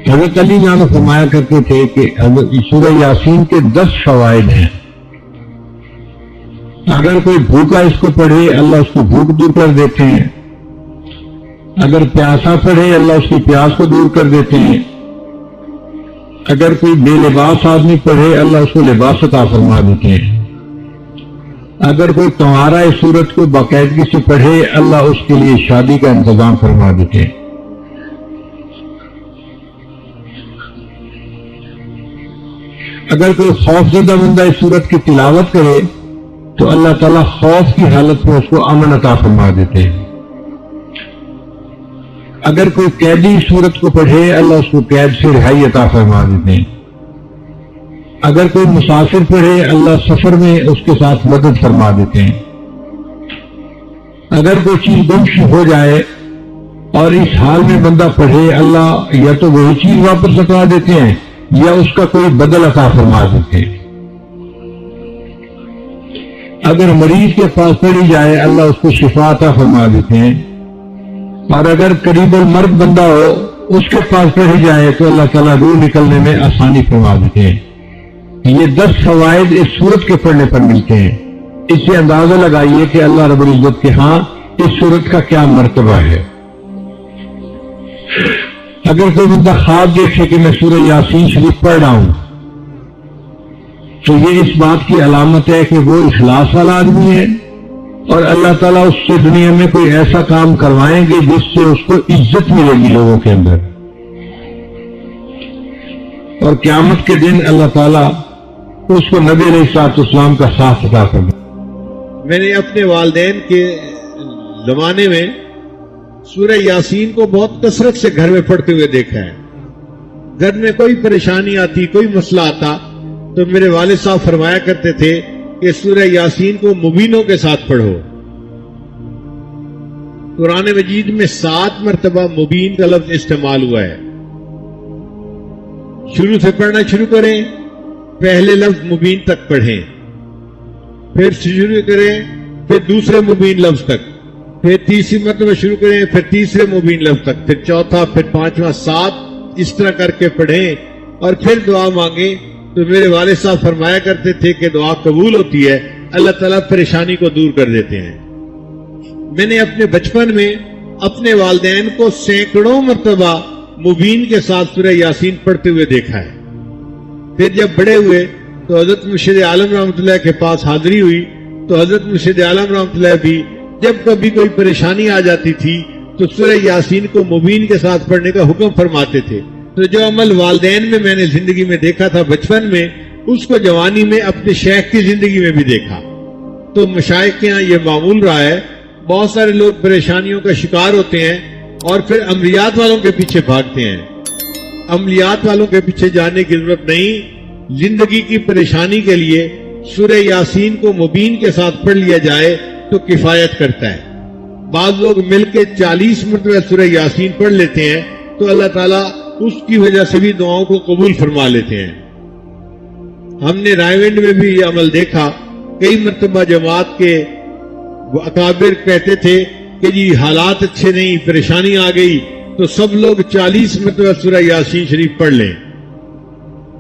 حضرت علی جان فرمایا کرتے تھے کہ سورہ یاسین کے 10 فوائد ہیں. اگر کوئی بھوکا اس کو پڑھے اللہ اس کو بھوک دور کر دیتے ہیں. اگر پیاسا پڑھے اللہ اس کی پیاس کو دور کر دیتے ہیں. اگر کوئی بے لباس آدمی پڑھے اللہ اس کو لباس عطا فرما دیتے ہیں. اگر کوئی تمہارا اس سورت کو باقاعدگی سے پڑھے اللہ اس کے لیے شادی کا انتظام فرما دیتے ہیں. اگر کوئی خوف زدہ بندہ اس سورت کی تلاوت کرے تو اللہ تعالیٰ خوف کی حالت میں اس کو امن عطا فرما دیتے ہیں. اگر کوئی قیدی اس سورت کو پڑھے اللہ اس کو قید سے رہائی عطا فرما دیتے ہیں. اگر کوئی مسافر پڑھے اللہ سفر میں اس کے ساتھ مدد فرما دیتے ہیں. اگر کوئی چیز گم ہو جائے اور اس حال میں بندہ پڑھے اللہ یا تو وہی چیز واپس لوٹا دیتے ہیں یا اس کا کوئی بدل عطا فرما دیتے ہیں. اگر مریض کے پاس پڑھی جائے اللہ اس کو شفا عطا فرما دیتے ہیں. اور اگر قریب المرگ بندہ ہو اس کے پاس پڑھی جائے تو اللہ تعالیٰ روح نکلنے میں آسانی فرما دیتے ہیں. یہ 10 فوائد اس سورت کے پڑھنے پر ملتے ہیں. اس سے اندازہ لگائیے کہ اللہ رب العزت کے ہاں اس سورت کا کیا مرتبہ ہے. اگر کوئی بندہ خواب دیکھے کہ میں سورہ یاسین شریف پڑھ رہا ہوں تو یہ اس بات کی علامت ہے کہ وہ اخلاص والا آدمی ہے اور اللہ تعالیٰ اس سے دنیا میں کوئی ایسا کام کروائیں گے جس سے اس کو عزت ملے گی لوگوں کے اندر. اور قیامت کے دن اللہ تعالیٰ اس کو نبی علیہ الصلوۃ والسلام کا ساتھ عطا کرے. میں نے اپنے والدین کے زمانے میں سورہ یاسین کو بہت کثرت سے گھر میں پڑھتے ہوئے دیکھا ہے. گھر میں کوئی پریشانی آتی کوئی مسئلہ آتا تو میرے والد صاحب فرمایا کرتے تھے کہ سورہ یاسین کو مبینوں کے ساتھ پڑھو. قرآن مجید میں 7 مرتبہ مبین کا لفظ استعمال ہوا ہے. شروع سے پڑھنا شروع کریں پہلے لفظ مبین تک پڑھیں, پھر شروع کریں پھر دوسرے مبین لفظ تک, پھر تیسری مرتبہ شروع کریں پھر تیسرے مبین لفظ تک, پھر چوتھا پھر پانچواں 7 اس طرح کر کے پڑھیں اور پھر دعا مانگیں. تو میرے والد صاحب فرمایا کرتے تھے کہ دعا قبول ہوتی ہے, اللہ تعالیٰ پریشانی کو دور کر دیتے ہیں. میں نے اپنے بچپن میں اپنے والدین کو سینکڑوں مرتبہ مبین کے ساتھ سورہ یاسین پڑھتے ہوئے دیکھا ہے. پھر جب بڑے ہوئے تو حضرت مرشد عالم رحمۃ اللہ کے پاس حاضری ہوئی تو حضرت مرشد عالم رحمۃ اللہ بھی جب کبھی کوئی پریشانی آ جاتی تھی تو سورہ یاسین کو مبین کے ساتھ پڑھنے کا حکم فرماتے تھے. تو جو عمل والدین میں نے زندگی میں دیکھا تھا بچپن میں, اس کو جوانی میں اپنے شیخ کی زندگی میں بھی دیکھا. تو مشائخ کے یہاں یہ معمول رہا ہے, بہت سارے لوگ پریشانیوں کا شکار ہوتے ہیں اور پھر عملیات والوں کے پیچھے بھاگتے ہیں. عملیات والوں کے پیچھے جانے کی ضرورت نہیں. زندگی کی پریشانی کے لیے سورہ یاسین کو مبین کے ساتھ پڑھ لیا جائے تو کفایت کرتا ہے. بعض لوگ مل کے 40 مرتبہ سورہ یاسین پڑھ لیتے ہیں تو اللہ تعالیٰ اس کی وجہ سے بھی دعاؤں کو قبول فرما لیتے ہیں. ہم نے رائے ونڈ میں بھی یہ عمل دیکھا. کئی مرتبہ جماعت کے اکابر کہتے تھے کہ جی حالات اچھے نہیں, پریشانی آ گئی, تو سب لوگ 40 مرتبہ سورہ یاسین شریف پڑھ لیں.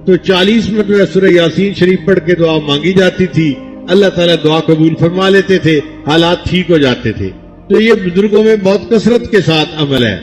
تو 40 مرتبہ سورہ یاسین شریف پڑھ کے دعا مانگی جاتی تھی, اللہ تعالیٰ دعا قبول فرما لیتے تھے, حالات ٹھیک ہو جاتے تھے. تو یہ بزرگوں میں بہت کثرت کے ساتھ عمل ہے.